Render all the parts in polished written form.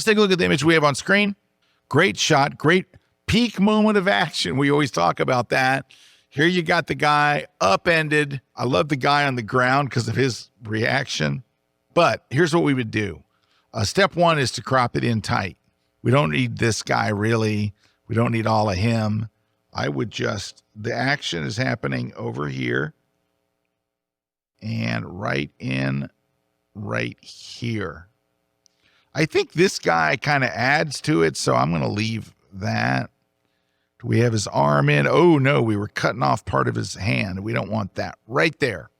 Let's take a look at the image we have on screen. Great shot, great peak moment of action. We always talk about that. Here you got the guy upended. I love the guy on the ground because of his reaction. But here's what we would do. Step one is to crop it in tight. We don't need this guy really. We don't need all of him. I would just, the action is happening over here and right here. I think this guy kind of adds to it, so I'm going to leave that. Do we have his arm in? Oh, no, we were cutting off part of his hand. We don't want that right there.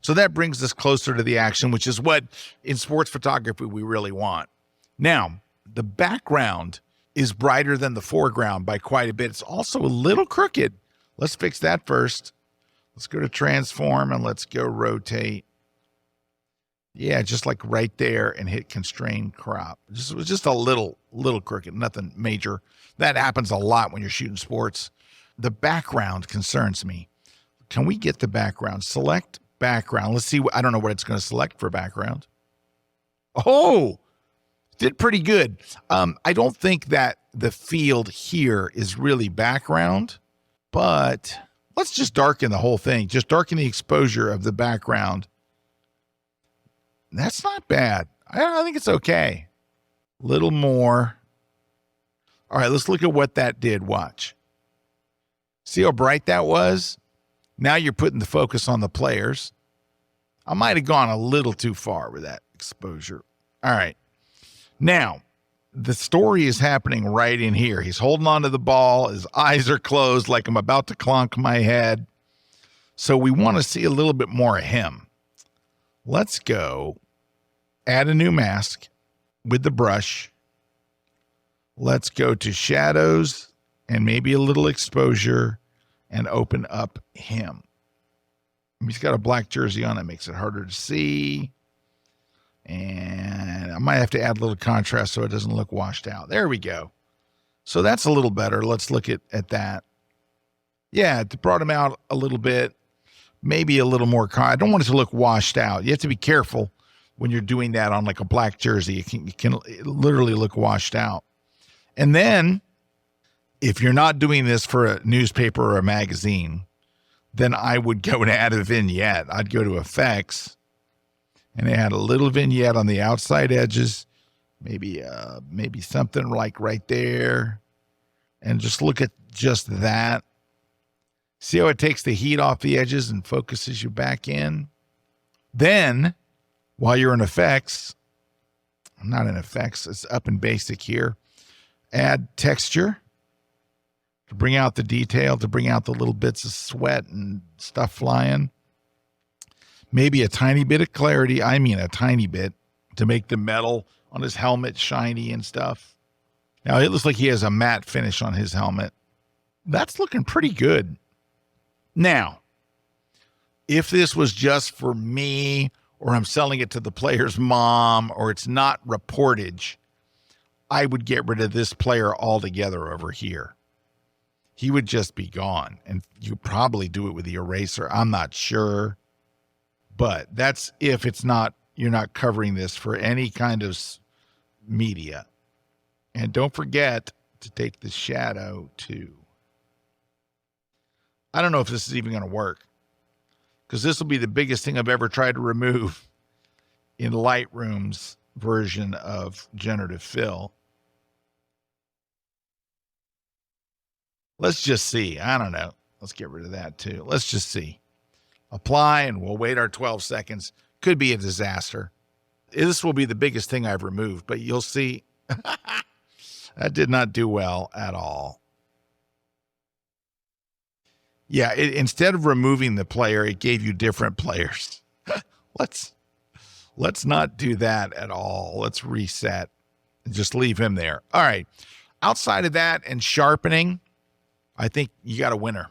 So that brings us closer to the action, which is what in sports photography we really want. Now, the background is brighter than the foreground by quite a bit. It's also a little crooked. Let's fix that first. Let's go to transform and let's go rotate. Yeah, just like right there and hit constrain crop. It was just a little crooked, nothing major. That happens a lot when you're shooting sports. The background concerns me. Can we get the background? Select background. Let's see. I don't know what it's going to select for background. Oh, did pretty good. I don't think that the field here is really background, but let's just darken the whole thing. Just darken the exposure of the background. That's not bad. I think it's okay. A little more. All right, let's look at what that did. Watch. See how bright that was? Now you're putting the focus on the players. I might have gone a little too far with that exposure. All right. Now, the story is happening right in here. He's holding on to the ball. His eyes are closed like I'm about to clonk my head. So we want to see a little bit more of him. Let's go add a new mask with the brush. Let's go to shadows and maybe a little exposure and open up him. He's got a black jersey on. That makes it harder to see. And I might have to add a little contrast so it doesn't look washed out. There we go. So that's a little better. Let's look at that. Yeah, it brought him out a little bit. Maybe a little more. I don't want it to look washed out. You have to be careful when you're doing that on like a black jersey. It can literally look washed out. And then if you're not doing this for a newspaper or a magazine, then I would go and add a vignette. I'd go to effects and add a little vignette on the outside edges. Maybe something like right there. And just look at just that. See how it takes the heat off the edges and focuses you back in? Then, while you're in effects, I'm not in effects, it's up in basic here, add texture to bring out the detail, to bring out the little bits of sweat and stuff flying. Maybe a tiny bit of clarity, I mean a tiny bit, to make the metal on his helmet shiny and stuff. Now, it looks like he has a matte finish on his helmet. That's looking pretty good. Now, if this was just for me, or I'm selling it to the player's mom, or it's not reportage, I would get rid of this player altogether over here. He would just be gone. And you probably do it with the eraser. I'm not sure. But that's if it's not, you're not covering this for any kind of media. And don't forget to take the shadow too. I don't know if this is even going to work, because this will be the biggest thing I've ever tried to remove in Lightroom's version of generative fill. Let's just see. I don't know. Let's get rid of that too. Let's just see. Apply, and we'll wait our 12 seconds. Could be a disaster. This will be the biggest thing I've removed, but you'll see. That did not do well at all. Yeah, instead of removing the player, it gave you different players. Let's not do that at all. Let's reset and just leave him there. All right. Outside of that and sharpening, I think you got a winner.